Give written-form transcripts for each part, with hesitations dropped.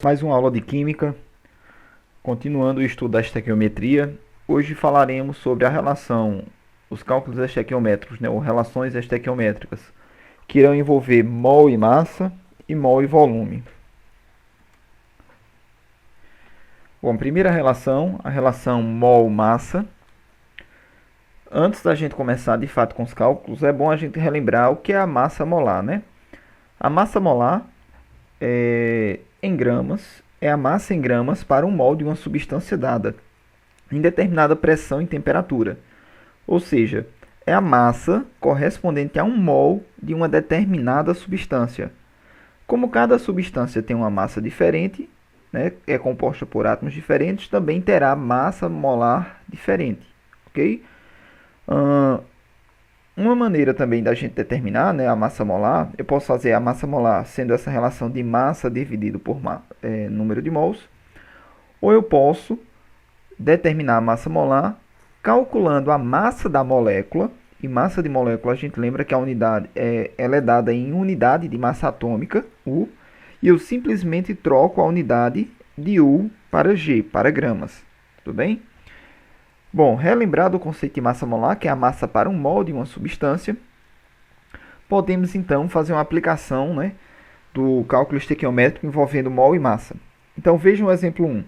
Mais uma aula de Química, continuando o estudo da estequiometria. Hoje falaremos sobre a relação, os cálculos estequiométricos, ou relações estequiométricas, que irão envolver mol e massa e mol e volume. Bom, primeira relação, a relação mol-massa. Antes da gente começar de fato com os cálculos, é bom a gente relembrar o que é a massa molar, né? A massa molar em gramas é a massa em gramas para um mol de uma substância dada em determinada pressão e temperatura. Ou seja, é a massa correspondente a um mol de uma determinada substância. Como cada substância tem uma massa diferente, né, é composta por átomos diferentes, também terá massa molar diferente. Ok? Uma maneira também da gente determinar, né, a massa molar, eu posso fazer a massa molar sendo essa relação de massa dividido por número de mols, ou eu posso determinar a massa molar calculando a massa da molécula. E massa de molécula, a gente lembra que a unidade ela é dada em unidade de massa atômica, U, e eu simplesmente troco a unidade de U para G, para gramas. Tudo bem? Bom, relembrado o conceito de massa molar, que é a massa para um mol de uma substância, podemos então fazer uma aplicação, né, do cálculo estequiométrico envolvendo mol e massa. Então vejam o exemplo 1.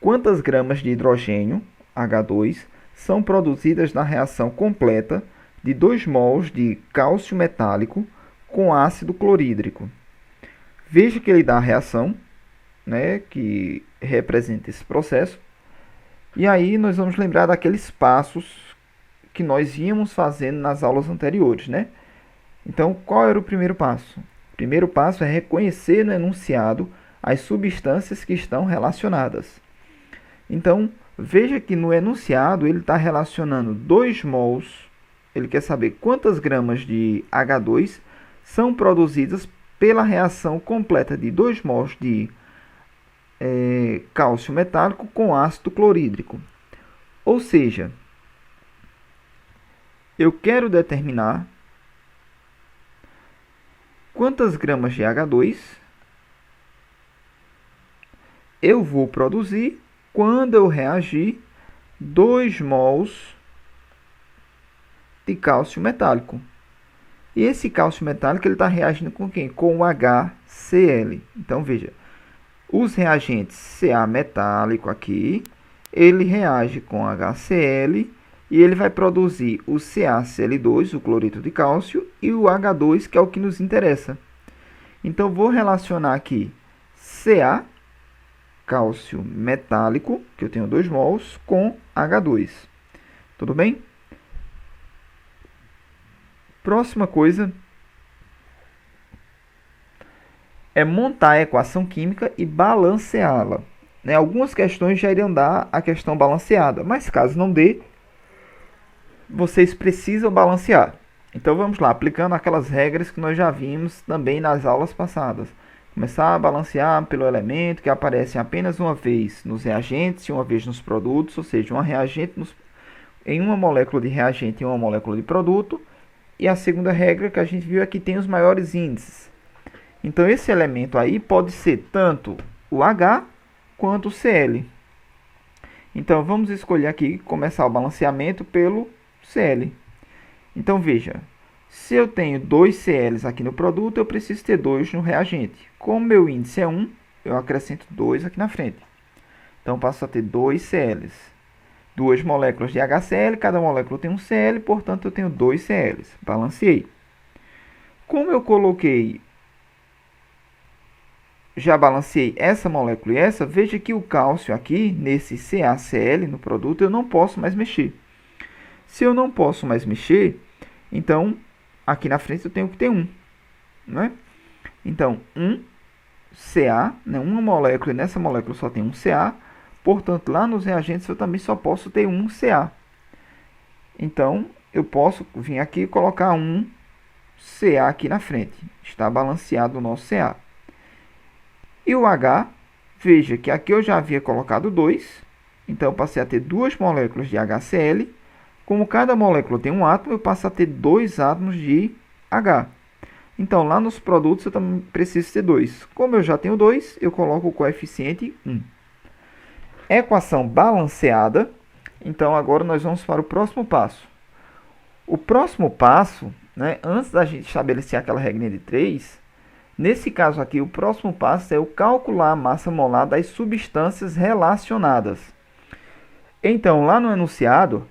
Quantas gramas de hidrogênio, H2, são produzidas na reação completa de 2 mols de cálcio metálico com ácido clorídrico? Veja que ele dá a reação, né, que representa esse processo. E aí nós vamos lembrar daqueles passos que nós íamos fazendo nas aulas anteriores, né? Então, qual era o primeiro passo? O primeiro passo é reconhecer no enunciado as substâncias que estão relacionadas. Então, veja que no enunciado ele está relacionando 2 mols, ele quer saber quantas gramas de H2 são produzidas pela reação completa de 2 mols de cálcio metálico com ácido clorídrico. Ou seja, eu quero determinar quantas gramas de H2 eu vou produzir quando eu reagir 2 mols de cálcio metálico. E esse cálcio metálico está reagindo com quem? Com o HCl. Então, veja, os reagentes Ca metálico aqui, ele reage com HCl e ele vai produzir o CaCl2, o cloreto de cálcio, e o H2, que é o que nos interessa. Então, vou relacionar aqui Ca, cálcio metálico, que eu tenho 2 mols, com H2. Tudo bem? Próxima coisa é montar a equação química e balanceá-la. Algumas questões já irão dar a questão balanceada, mas caso não dê, vocês precisam balancear. Então vamos lá, aplicando aquelas regras que nós já vimos também nas aulas passadas. Começar a balancear pelo elemento que aparece apenas uma vez nos reagentes e uma vez nos produtos, ou seja, uma reagente em uma molécula de reagente e uma molécula de produto. E a segunda regra que a gente viu é que tem os maiores índices. Então, esse elemento aí pode ser tanto o H quanto o Cl. Então, vamos escolher aqui, começar o balanceamento pelo Cl. Então, veja, se eu tenho 2 Cls aqui no produto, eu preciso ter 2 no reagente. Como meu índice é 1, eu acrescento 2 aqui na frente. Então, passo a ter 2 Cls. 2 moléculas de HCl, cada molécula tem um Cl, portanto, eu tenho 2 Cls. Balanceei. Como eu coloquei, já balanceei essa molécula e essa, veja que o cálcio aqui, nesse CaCl, no produto, eu não posso mais mexer. Se eu não posso mais mexer, então, aqui na frente eu tenho que ter 1. Né? Então, 1 Ca, né, uma molécula, e nessa molécula só tem um Ca, portanto, lá nos reagentes eu também só posso ter um Ca. Então, eu posso vir aqui e colocar um Ca aqui na frente. Está balanceado o nosso Ca. E o H, veja que aqui eu já havia colocado 2. Então, eu passei a ter 2 moléculas de HCl. Como cada molécula tem um átomo, eu passo a ter 2 átomos de H. Então, lá nos produtos eu também preciso ter 2. Como eu já tenho 2, eu coloco o coeficiente 1. Equação balanceada. Então, agora nós vamos para o próximo passo. O próximo passo, né, antes da gente estabelecer aquela regrinha de 3, nesse caso aqui, o próximo passo é eu calcular a massa molar das substâncias relacionadas. Então, lá no enunciado,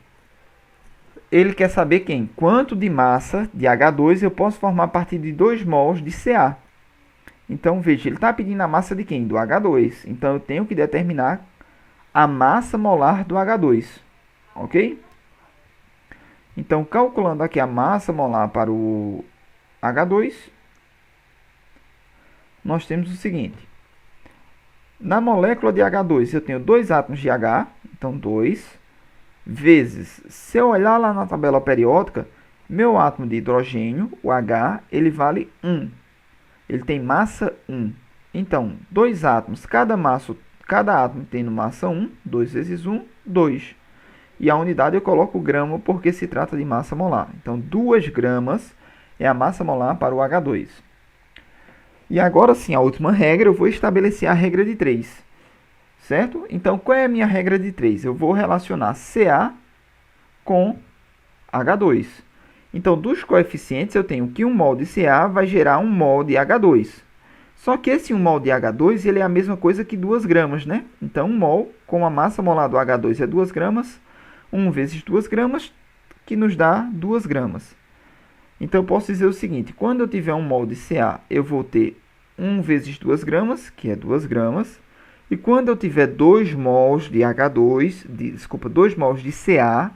ele quer saber quanto de massa de H2 eu posso formar a partir de 2 mols de Ca. Então, veja, ele está pedindo a massa de quem? Do H2. Então, eu tenho que determinar a massa molar do H2. Ok? Então, calculando aqui a massa molar para o H2, nós temos o seguinte. Na molécula de H2, eu tenho 2 átomos de H, então 2, vezes, se eu olhar lá na tabela periódica, meu átomo de hidrogênio, o H, ele vale 1. Ele tem massa 1. Então, 2 átomos, cada átomo tendo massa 1, 2 vezes 1, 2. E a unidade eu coloco grama porque se trata de massa molar. Então, 2 gramas é a massa molar para o H2. E agora sim, a última regra, eu vou estabelecer a regra de 3. Certo? Então, qual é a minha regra de 3? Eu vou relacionar Ca com H2. Então, dos coeficientes, eu tenho que 1 mol de Ca vai gerar 1 mol de H2. Só que esse 1 mol de H2 ele é a mesma coisa que 2 gramas, né? Então, 1 mol, como a massa molar do H2 é 2 gramas, 1 vezes 2 gramas, que nos dá 2 gramas. Então, eu posso dizer o seguinte, quando eu tiver 1 mol de Ca, eu vou ter 1 vezes 2 gramas, que é 2 gramas, e quando eu tiver 2 mols de H2, 2 mols de Ca,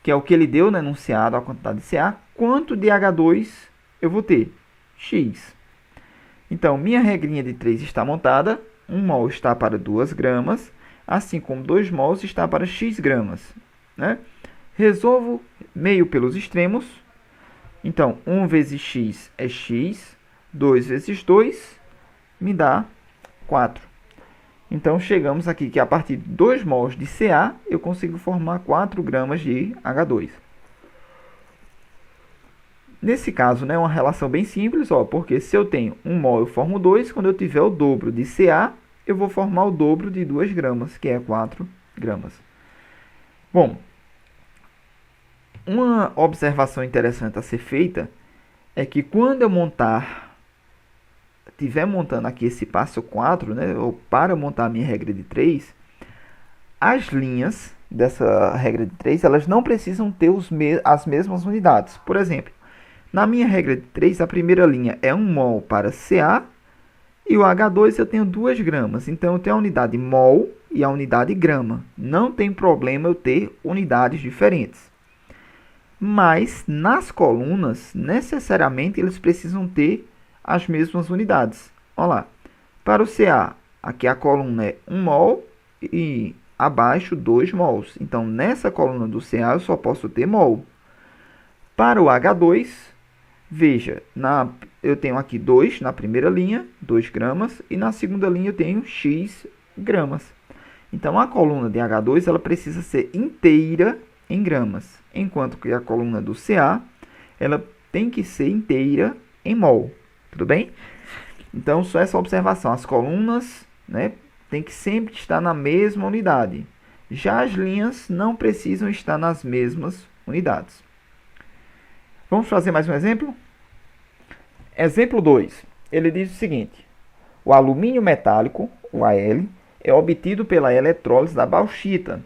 que é o que ele deu no enunciado, a quantidade de Ca, quanto de H2 eu vou ter? X. Então, minha regrinha de 3 está montada, 1 mol está para 2 gramas, assim como 2 mols está para x gramas. Né? Resolvo meio pelos extremos. Então, 1 vezes x é x, 2 vezes 2 me dá 4. Então, chegamos aqui que a partir de 2 mols de Ca, eu consigo formar 4 gramas de H2. Nesse caso, né, é uma relação bem simples, porque se eu tenho 1 mol, eu formo 2. Quando eu tiver o dobro de Ca, eu vou formar o dobro de 2 gramas, que é 4 gramas. Bom, uma observação interessante a ser feita é que quando eu estiver montando aqui esse passo 4, né, ou para montar a minha regra de 3, as linhas dessa regra de 3, elas não precisam ter as mesmas unidades. Por exemplo, na minha regra de 3, a primeira linha é 1 mol para Ca, e o H2 eu tenho 2 gramas. Então, eu tenho a unidade mol e a unidade grama. Não tem problema eu ter unidades diferentes. Mas, nas colunas, necessariamente, eles precisam ter as mesmas unidades. Olha lá. Para o Ca, aqui a coluna é 1 mol e abaixo 2 mols. Então, nessa coluna do Ca, eu só posso ter mol. Para o H2, veja, eu tenho aqui 2 na primeira linha, 2 gramas, e na segunda linha eu tenho x gramas. Então, a coluna de H2 ela precisa ser inteira em gramas, enquanto que a coluna do Ca ela tem que ser inteira em mol. Tudo bem? Então, só essa observação. As colunas, né, tem que sempre estar na mesma unidade. Já as linhas não precisam estar nas mesmas unidades. Vamos fazer mais um exemplo? Exemplo 2. Ele diz o seguinte. O alumínio metálico, o Al, é obtido pela eletrólise da bauxita,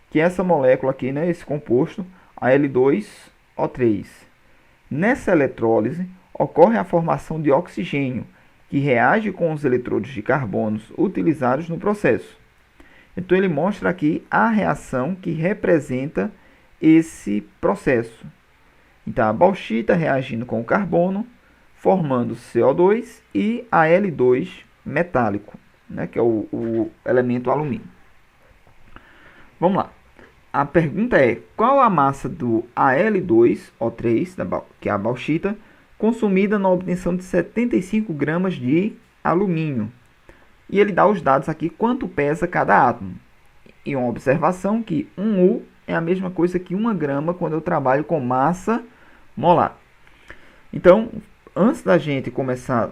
que é essa molécula aqui, né, esse composto, Al2O3. Nessa eletrólise, ocorre a formação de oxigênio, que reage com os eletrodos de carbono utilizados no processo. Então, ele mostra aqui a reação que representa esse processo. Então, a bauxita reagindo com o carbono, formando CO2 e Al2 metálico, né, que é o elemento alumínio. Vamos lá. A pergunta é, qual a massa do Al2O3, que é a bauxita, consumida na obtenção de 75 gramas de alumínio? E ele dá os dados aqui, quanto pesa cada átomo. E uma observação que 1U é a mesma coisa que 1 grama quando eu trabalho com massa molar. Então, antes da gente começar a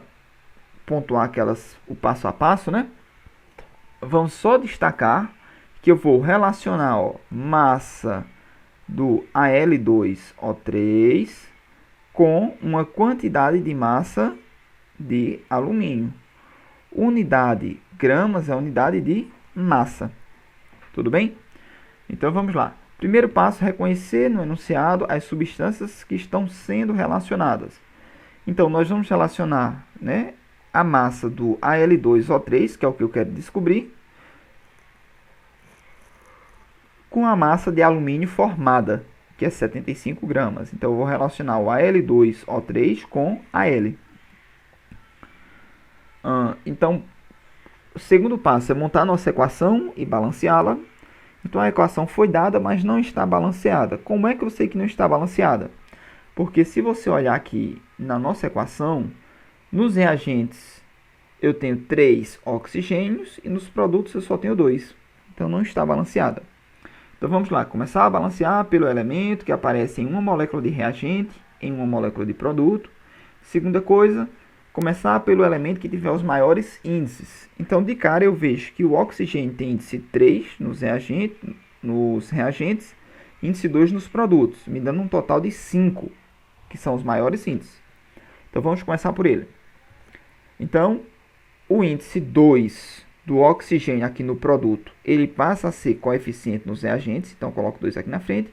pontuar o passo a passo, né? Vamos só destacar que eu vou relacionar, ó, massa do Al2O3 com uma quantidade de massa de alumínio. Unidade gramas é a unidade de massa. Tudo bem? Então vamos lá. Primeiro passo, reconhecer no enunciado as substâncias que estão sendo relacionadas. Então nós vamos relacionar, né, a massa do Al2O3, que é o que eu quero descobrir, com a massa de alumínio formada, que é 75 gramas. Então eu vou relacionar o Al2O3 com Al. Então, o segundo passo é montar nossa equação e balanceá-la. Então a equação foi dada, mas não está balanceada. Como é que eu sei que não está balanceada? Porque se você olhar aqui na nossa equação, nos reagentes eu tenho 3 oxigênios e nos produtos eu só tenho 2. Então não está balanceada. Então vamos lá, começar a balancear pelo elemento que aparece em uma molécula de reagente, em uma molécula de produto. Segunda coisa, começar pelo elemento que tiver os maiores índices. Então, de cara, eu vejo que o oxigênio tem índice 3 nos reagentes, índice 2 nos produtos, me dando um total de 5, que são os maiores índices. Então, vamos começar por ele. Então, o índice 2 do oxigênio aqui no produto, ele passa a ser coeficiente nos reagentes, então, coloco 2 aqui na frente.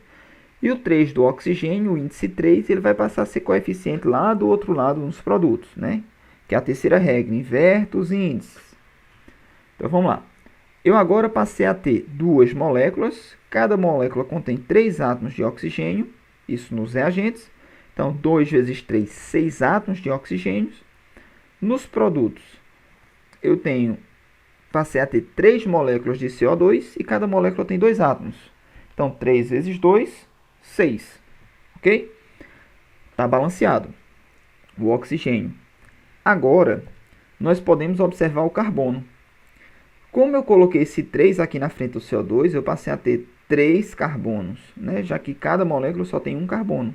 E o 3 do oxigênio, o índice 3, ele vai passar a ser coeficiente lá do outro lado nos produtos, né? Que é a terceira regra, inverte os índices. Então, vamos lá. Eu agora passei a ter duas moléculas, cada molécula contém 3 átomos de oxigênio, isso nos reagentes. Então, 2 vezes 3, 6 átomos de oxigênio. Nos produtos, eu passei a ter 3 moléculas de CO2 e cada molécula tem 2 átomos. Então, 3 vezes 2, 6. Ok? Está balanceado o oxigênio. Agora, nós podemos observar o carbono. Como eu coloquei esse 3 aqui na frente do CO2, eu passei a ter 3 carbonos, né? Já que cada molécula só tem um carbono.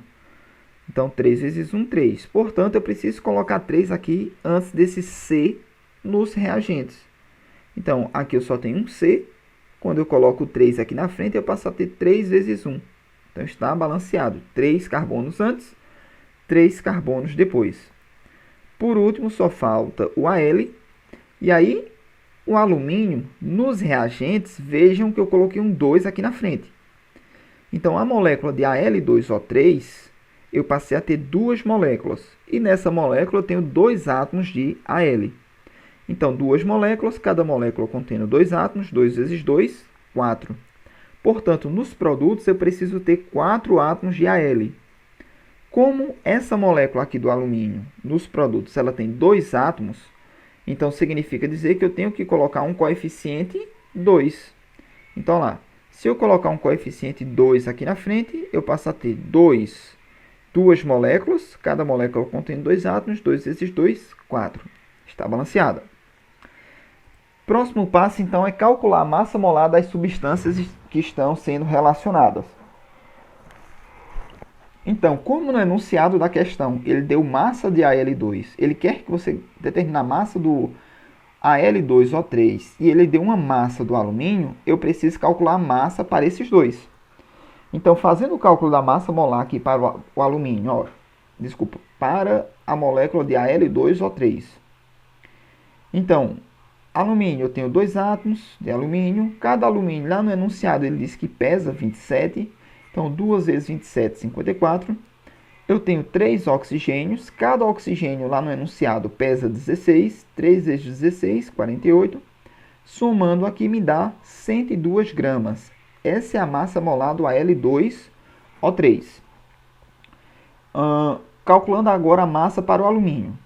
Então, 3 vezes 1, 3. Portanto, eu preciso colocar 3 aqui antes desse C nos reagentes. Então, aqui eu só tenho um C. Quando eu coloco 3 aqui na frente, eu passo a ter 3 vezes 1. Então, está balanceado. 3 carbonos antes, 3 carbonos depois. Por último, só falta o Al. E aí, o alumínio, nos reagentes, vejam que eu coloquei um 2 aqui na frente. Então, a molécula de Al2O3, eu passei a ter 2 moléculas. E nessa molécula eu tenho 2 átomos de Al. Então, 2 moléculas, cada molécula contendo 2 átomos, 2 vezes 2, 4. Portanto, nos produtos eu preciso ter 4 átomos de Al. Como essa molécula aqui do alumínio, nos produtos, ela tem 2 átomos, então significa dizer que eu tenho que colocar um coeficiente 2. Então, lá, se eu colocar um coeficiente 2 aqui na frente, eu passo a ter 2 moléculas, cada molécula contém 2 átomos, 2 vezes 2, 4. Está balanceada. Próximo passo, então, é calcular a massa molar das substâncias que estão sendo relacionadas. Então, como no enunciado da questão ele deu massa de Al2, ele quer que você determine a massa do Al2O3 e ele deu uma massa do alumínio, eu preciso calcular a massa para esses dois. Então, fazendo o cálculo da massa molar aqui para o alumínio, ó, para a molécula de Al2O3. Então, alumínio, eu tenho 2 átomos de alumínio. Cada alumínio, lá no enunciado, ele diz que pesa 27. Então, 2 vezes 27, 54. Eu tenho 3 oxigênios. Cada oxigênio, lá no enunciado, pesa 16. 3 vezes 16, 48. Somando aqui, me dá 102 gramas. Essa é a massa molar do Al2O3. Calculando agora a massa para o alumínio.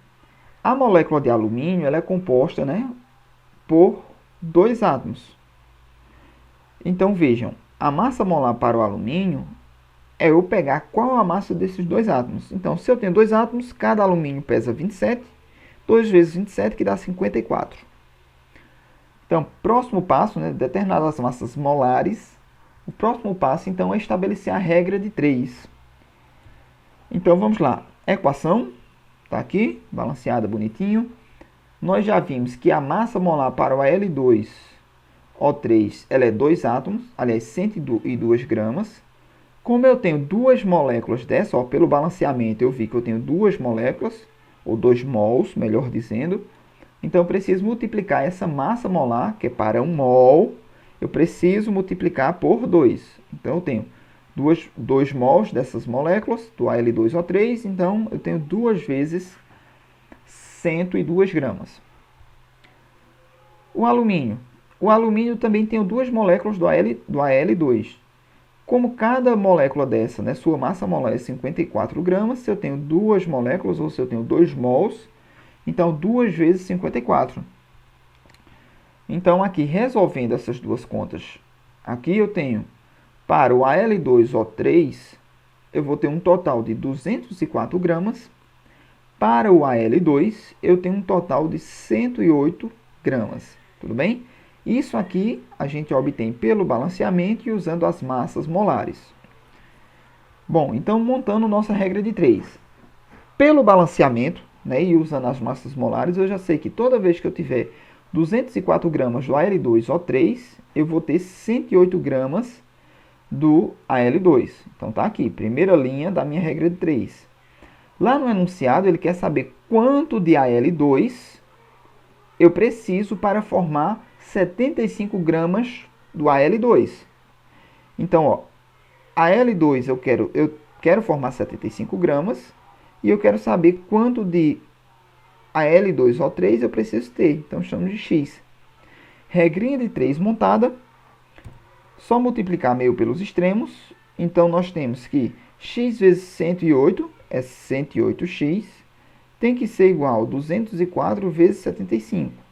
A molécula de alumínio ela é composta, né, por 2 átomos. Então, vejam, a massa molar para o alumínio é eu pegar qual a massa desses 2 átomos. Então, se eu tenho 2 átomos, cada alumínio pesa 27. 2 vezes 27, que dá 54. Então, próximo passo, né, determinar as massas molares. O próximo passo, então, é estabelecer a regra de 3. Então, vamos lá. Equação. Está aqui, balanceada, bonitinho. Nós já vimos que a massa molar para o Al2O3 ela é 2 átomos, aliás, 102 gramas. Como eu tenho duas moléculas dessa, ó, pelo balanceamento eu vi que eu tenho duas moléculas, ou 2 mols, melhor dizendo. Então eu preciso multiplicar essa massa molar, que é para 1 mol, eu preciso multiplicar por 2. Então eu tenho 2 mols dessas moléculas, do Al2O3, então eu tenho 2 vezes 102 gramas. O alumínio. O alumínio também tem 2 moléculas do Al2. Como cada molécula dessa, né, sua massa molar é 54 gramas, se eu tenho 2 moléculas, ou se eu tenho 2 mols, então 2 vezes 54. Então, aqui, resolvendo essas duas contas, aqui eu tenho, para o Al2O3, eu vou ter um total de 204 gramas. Para o Al2, eu tenho um total de 108 gramas. Tudo bem? Isso aqui a gente obtém pelo balanceamento e usando as massas molares. Bom, então montando nossa regra de 3. Pelo balanceamento, né, e usando as massas molares, eu já sei que toda vez que eu tiver 204 gramas do Al2O3, eu vou ter 108 gramas do Al2. Então tá aqui, primeira linha da minha regra de 3. Lá no enunciado, ele quer saber quanto de Al2 eu preciso para formar 75 gramas do Al2. Então, ó, Al2 eu quero formar 75 gramas e eu quero saber quanto de Al2O3 eu preciso ter. Então, chamamos de X. Regrinha de 3 montada. Só multiplicar meio pelos extremos. Então, nós temos que X vezes 108 é 108x. Tem que ser igual a 204 vezes 75.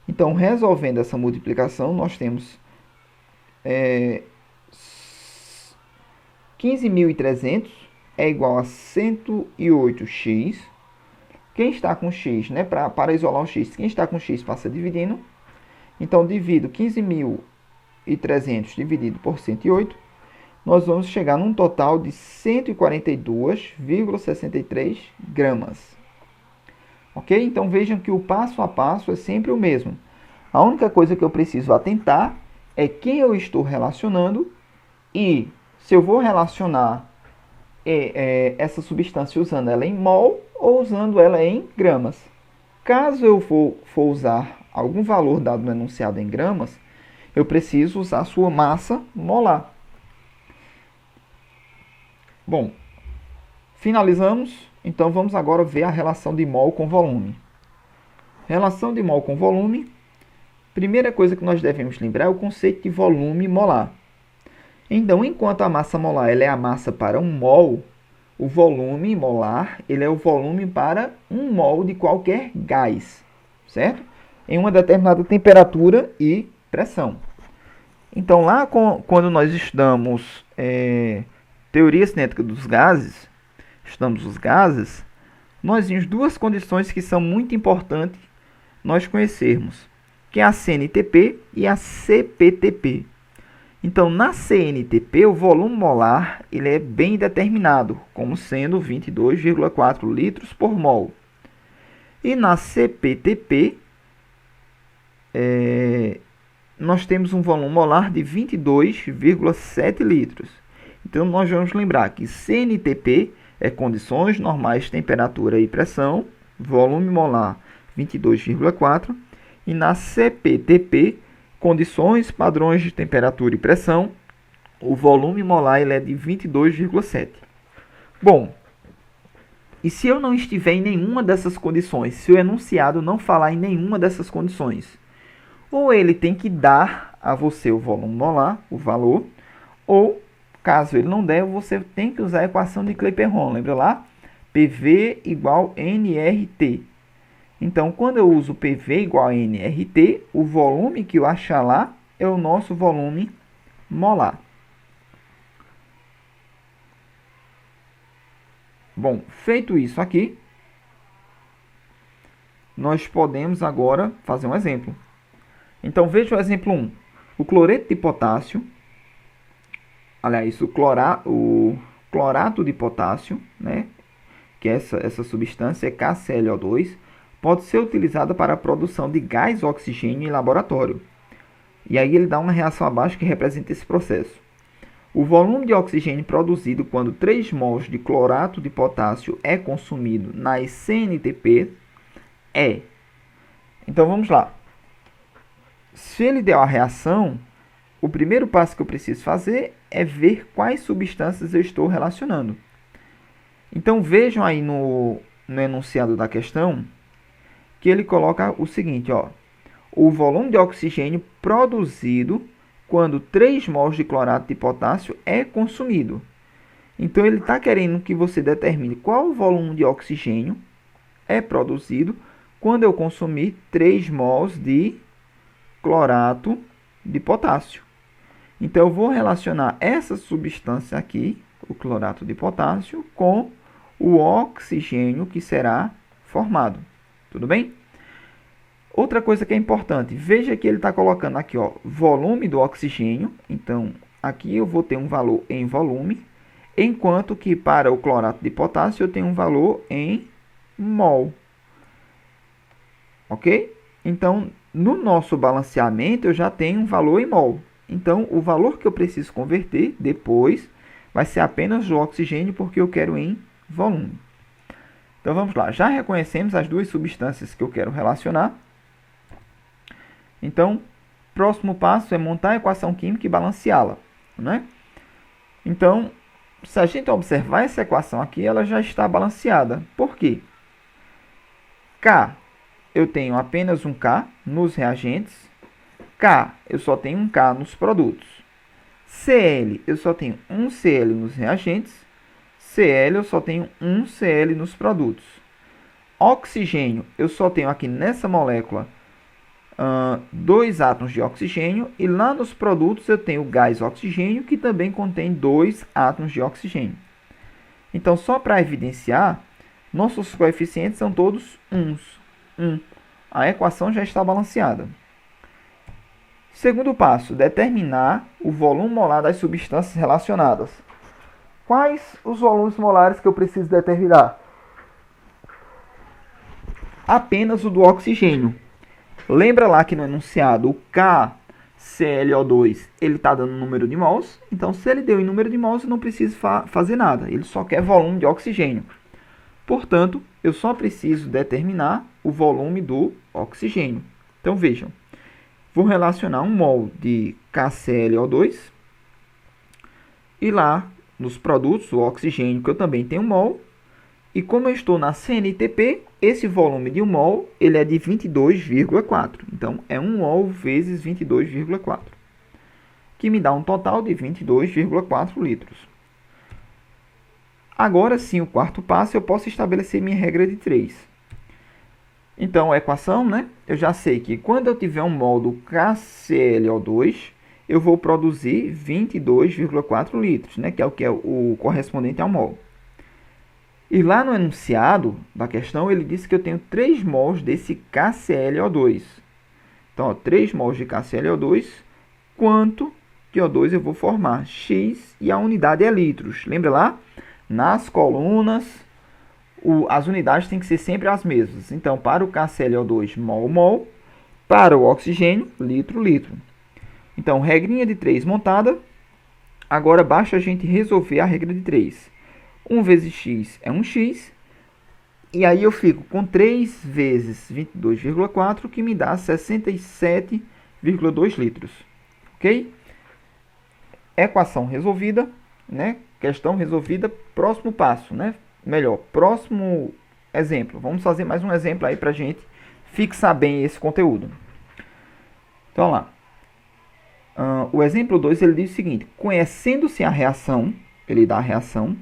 Então, resolvendo essa multiplicação, nós temos 15.300 é igual a 108x. Quem está com x, né, para isolar o x, quem está com x passa dividindo. Então, divido 15.300 dividido por 108. Nós vamos chegar num total de 142,63 gramas. Ok? Então, vejam que o passo a passo é sempre o mesmo. A única coisa que eu preciso atentar é quem eu estou relacionando e se eu vou relacionar essa substância usando ela em mol ou usando ela em gramas. Caso eu for usar algum valor dado no enunciado em gramas, eu preciso usar a sua massa molar. Bom, finalizamos. Então, vamos agora ver a relação de mol com volume. Relação de mol com volume. Primeira coisa que nós devemos lembrar é o conceito de volume molar. Então, enquanto a massa molar ela é a massa para 1 mol, o volume molar ele é o volume para 1 mol de qualquer gás, certo? Em uma determinada temperatura e pressão. Então, lá quando nós estudamos teoria cinética dos gases, estudamos os gases, nós vimos duas condições que são muito importantes nós conhecermos, que é a CNTP e a CPTP. Então, na CNTP, o volume molar ele é bem determinado, como sendo 22,4 litros por mol. E na CPTP, nós temos um volume molar de 22,7 litros. Então, nós vamos lembrar que CNTP é condições normais de temperatura e pressão, volume molar 22,4. E na CPTP, condições padrões de temperatura e pressão, o volume molar ele é de 22,7. Bom, e se eu não estiver em nenhuma dessas condições, se o enunciado não falar em nenhuma dessas condições, ou ele tem que dar a você o volume molar, o valor, ou, caso ele não der, você tem que usar a equação de Clapeyron. Lembra lá? PV igual nRT. Então, quando eu uso PV igual a nRT, o volume que eu achar lá é o nosso volume molar. Bom, feito isso aqui, nós podemos agora fazer um exemplo. Então, veja o exemplo 1. O cloreto de potássio, aliás, o clorato de potássio, né, que que essa substância, KClO2, pode ser utilizada para a produção de gás oxigênio em laboratório. E aí ele dá uma reação abaixo que representa esse processo. O volume de oxigênio produzido quando 3 mols de clorato de potássio é consumido nas CNTP é... Então vamos lá. Se ele der a reação, o primeiro passo que eu preciso fazer é ver quais substâncias eu estou relacionando. Então vejam aí no enunciado da questão que ele coloca o seguinte, ó, o volume de oxigênio produzido quando 3 mols de clorato de potássio é consumido. Então ele está querendo que você determine qual o volume de oxigênio é produzido quando eu consumir 3 mols de clorato de potássio. Então eu vou relacionar essa substância aqui, o clorato de potássio, com o oxigênio que será formado. Tudo bem? Outra coisa que é importante, veja que ele está colocando aqui, ó, volume do oxigênio. Então, aqui eu vou ter um valor em volume, enquanto que para o clorato de potássio eu tenho um valor em mol. Ok? Então, no nosso balanceamento eu já tenho um valor em mol. Então, o valor que eu preciso converter depois vai ser apenas o oxigênio, porque eu quero em volume. Então, vamos lá. Já reconhecemos as duas substâncias que eu quero relacionar. Então, próximo passo é montar a equação química e balanceá-la, né? Então, se a gente observar essa equação aqui, ela já está balanceada. Por quê? K, eu tenho apenas um K nos reagentes. K, eu só tenho um K nos produtos. Cl, eu só tenho um Cl nos reagentes. Cl, eu só tenho um Cl nos produtos. Oxigênio, eu só tenho aqui nessa molécula 2 átomos de oxigênio. E lá nos produtos eu tenho o gás oxigênio, que também contém 2 átomos de oxigênio. Então, só para evidenciar, nossos coeficientes são todos 1. A equação já está balanceada. Segundo passo, determinar o volume molar das substâncias relacionadas. Quais os volumes molares que eu preciso determinar? Apenas o do oxigênio. Lembra lá que no enunciado o KClO2 ele está dando número de mols. Então, se ele deu em número de mols, eu não preciso fazer nada. Ele só quer volume de oxigênio. Portanto, eu só preciso determinar o volume do oxigênio. Então, vejam. Vou relacionar um mol de KClO2 e lá nos produtos, o oxigênio, que eu também tenho um mol. E como eu estou na CNTP, esse volume de 1 mol ele é de 22,4. Então, é 1 mol vezes 22,4, que me dá um total de 22,4 litros. Agora sim, o quarto passo, eu posso estabelecer minha regra de 3. Então, a equação, né? Eu já sei que quando eu tiver um mol do KClO2, eu vou produzir 22,4 litros, né? Que é o correspondente ao mol. E lá no enunciado da questão, ele disse que eu tenho 3 mols desse KClO2. Então, ó, 3 mols de KClO2, quanto de O2 eu vou formar? X e a unidade é litros. Lembra lá? Nas colunas, as unidades têm que ser sempre as mesmas. Então, para o KClO2, mol, mol. Para o oxigênio, litro, litro. Então, regrinha de 3 montada. Agora, basta a gente resolver a regra de 3. 1 vezes x é 1x. E aí eu fico com 3 vezes 22,4, que me dá 67,2 litros. Ok? Equação resolvida, né? Questão resolvida. Próximo passo, né? Melhor, próximo exemplo. Vamos fazer mais um exemplo aí para a gente fixar bem esse conteúdo. Então, lá. O exemplo 2, ele diz o seguinte. Conhecendo-se a reação, ele dá a reação.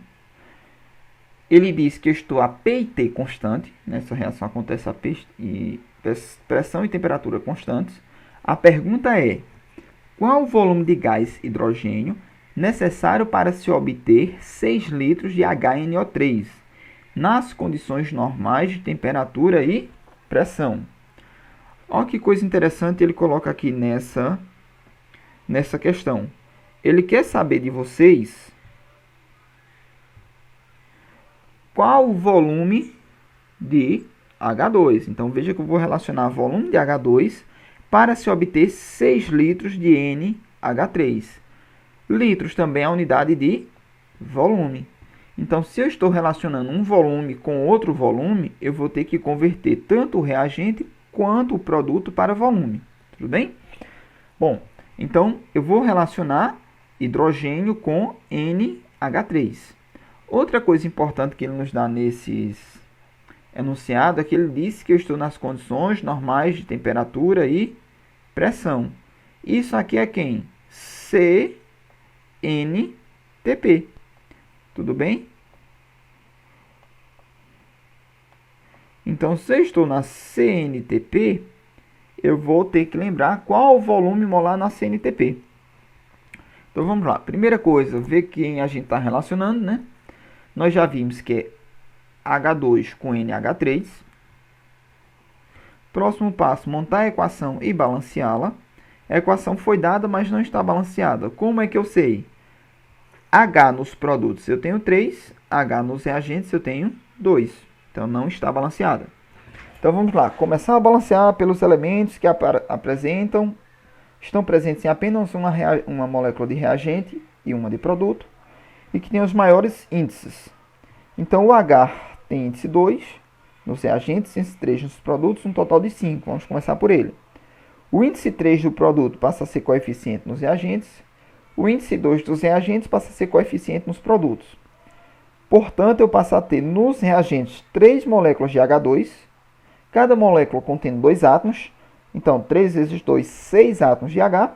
Ele diz que eu estou a P e T constante. Nessa reação acontece a pressão e temperatura constantes. A pergunta é, qual o volume de gás hidrogênio necessário para se obter 6 litros de HNO3 nas condições normais de temperatura e pressão? Olha que coisa interessante ele coloca aqui nessa questão. Ele quer saber de vocês qual o volume de H2. Então, veja que eu vou relacionar volume de H2 para se obter 6 litros de NH3. Litros também é a unidade de volume. Então, se eu estou relacionando um volume com outro volume, eu vou ter que converter tanto o reagente quanto o produto para volume. Tudo bem? Bom, então eu vou relacionar hidrogênio com NH3. Outra coisa importante que ele nos dá nesses enunciados é que ele diz que eu estou nas condições normais de temperatura e pressão. Isso aqui é quem? CNTP. Tudo bem? Então, se eu estou na CNTP, eu vou ter que lembrar qual o volume molar na CNTP. Então, vamos lá. Primeira coisa, ver quem a gente está relacionando, né? Nós já vimos que é H2 com NH3. Próximo passo, montar a equação e balanceá-la. A equação foi dada, mas não está balanceada. Como é que eu sei? H nos produtos eu tenho 3, H nos reagentes eu tenho 2. Então, não está balanceada. Então, vamos lá. Começar a balancear pelos elementos que estão presentes em apenas uma molécula de reagente e uma de produto, e que tem os maiores índices. Então, o H tem índice 2 nos reagentes, índice 3 nos produtos, um total de 5. Vamos começar por ele. O índice 3 do produto passa a ser coeficiente nos reagentes. O índice 2 dos reagentes passa a ser coeficiente nos produtos. Portanto, eu passo a ter nos reagentes 3 moléculas de H2, cada molécula contendo 2 átomos. Então, 3 vezes 2, 6 átomos de H.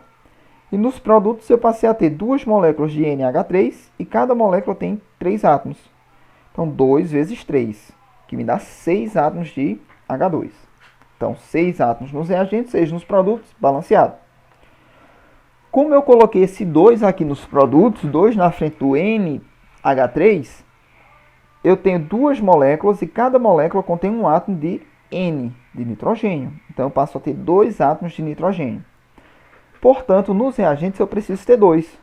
E nos produtos eu passei a ter 2 moléculas de NH3 e cada molécula tem 3 átomos. Então, 2 vezes 3, que me dá 6 átomos de H2. Então, 6 átomos nos reagentes, 6 nos produtos, balanceado. Como eu coloquei esse 2 aqui nos produtos, 2 na frente do NH3, eu tenho 2 moléculas e cada molécula contém um átomo de N, de nitrogênio. Então, eu passo a ter 2 átomos de nitrogênio. Portanto, nos reagentes eu preciso ter 2.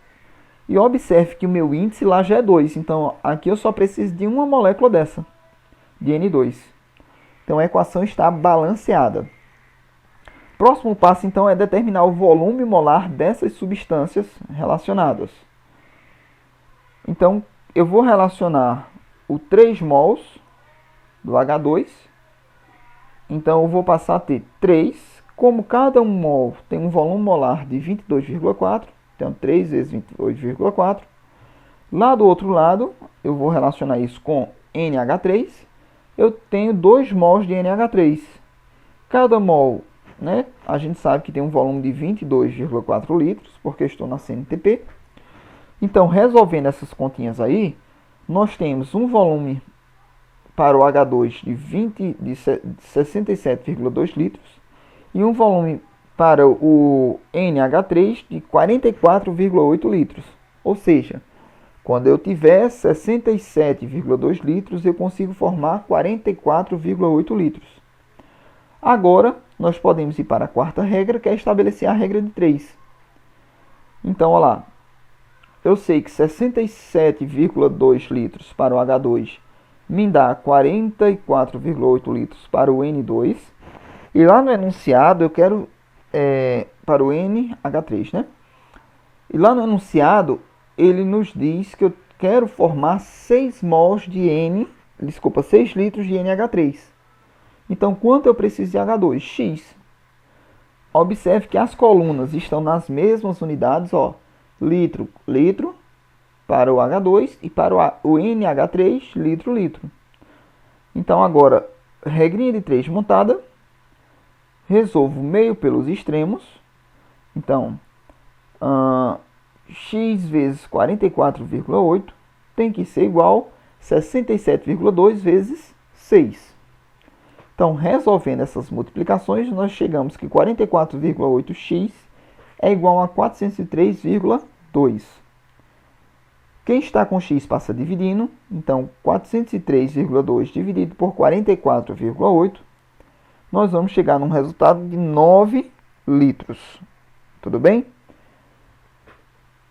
E observe que o meu índice lá já é 2. Então, aqui eu só preciso de uma molécula dessa, de N2. Então, a equação está balanceada. Próximo passo, então, é determinar o volume molar dessas substâncias relacionadas. Então, eu vou relacionar o 3 mols do H2. Então, eu vou passar a ter 3. Como cada um mol tem um volume molar de 22,4, então 3 vezes 22,4. Lá do outro lado, eu vou relacionar isso com NH3. Eu tenho 2 mols de NH3. Cada mol, né, a gente sabe que tem um volume de 22,4 litros, porque estou na CNTP. Então, resolvendo essas continhas aí, nós temos um volume para o H2 de 67,2 litros e um volume para o NH3 de 44,8 litros. Ou seja, quando eu tiver 67,2 litros, eu consigo formar 44,8 litros. Agora, nós podemos ir para a quarta regra, que é estabelecer a regra de 3. Então, olha lá. Eu sei que 67,2 litros para o H2 me dá 44,8 litros para o N2. E lá no enunciado eu quero para o NH3, né? E lá no enunciado ele nos diz que eu quero formar 6 litros de NH3. Então, quanto eu preciso de H2? X. Observe que as colunas estão nas mesmas unidades, ó. Litro, litro para o H2 e para o NH3, litro, litro. Então, agora, regrinha de 3 montada. Resolvo meio pelos extremos. Então, x vezes 44,8 tem que ser igual a 67,2 vezes 6. Então, resolvendo essas multiplicações, nós chegamos que 44,8x é igual a 403,2. Quem está com x passa dividindo. Então, 403,2 dividido por 44,8, nós vamos chegar num resultado de 9 litros. Tudo bem?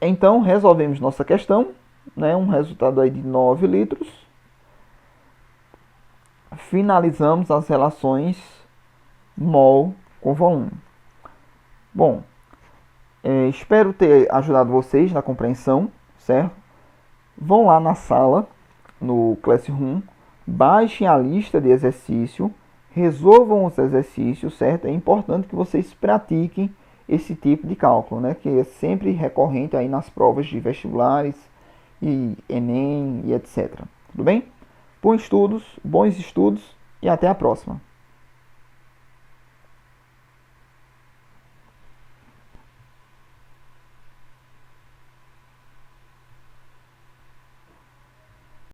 Então, resolvemos nossa questão, né? Um resultado aí de 9 litros. finalizamos as relações mol com volume. Bom, espero ter ajudado vocês na compreensão, certo? Vão lá na sala, no Classroom, baixem a lista de exercício, resolvam os exercícios, certo? É importante que vocês pratiquem esse tipo de cálculo, né? Que é sempre recorrente aí nas provas de vestibulares e Enem e etc. Tudo bem? Bons estudos e até a próxima.